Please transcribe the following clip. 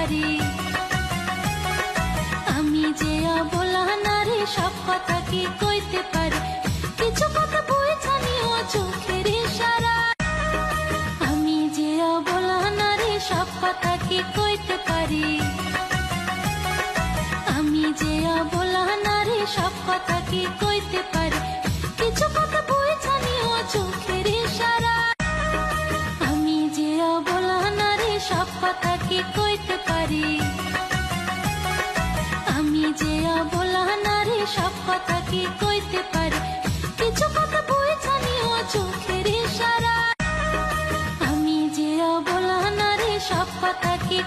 পারি। আমি যে অবলা নারী সব কথা কি কইতে পারি, কিছু কথা বই জানিও চোখের ইশারা। আমি যে অবলা নারী সব কথা কি কইতে পারি, আমি যে অবলা নারী সব কথা কি কইতে পারি, কিছু কথা বই জানিও চোখের ইশারা। আমি যে অবলা নারী সব কথা কি কইতে পারি, আমি যে অবলা নারী সব কথা কি কইতে পারি, কিছু কথা বই জানিও চোখের ইশারা। আমি যে অবলা নারী সব কথা কি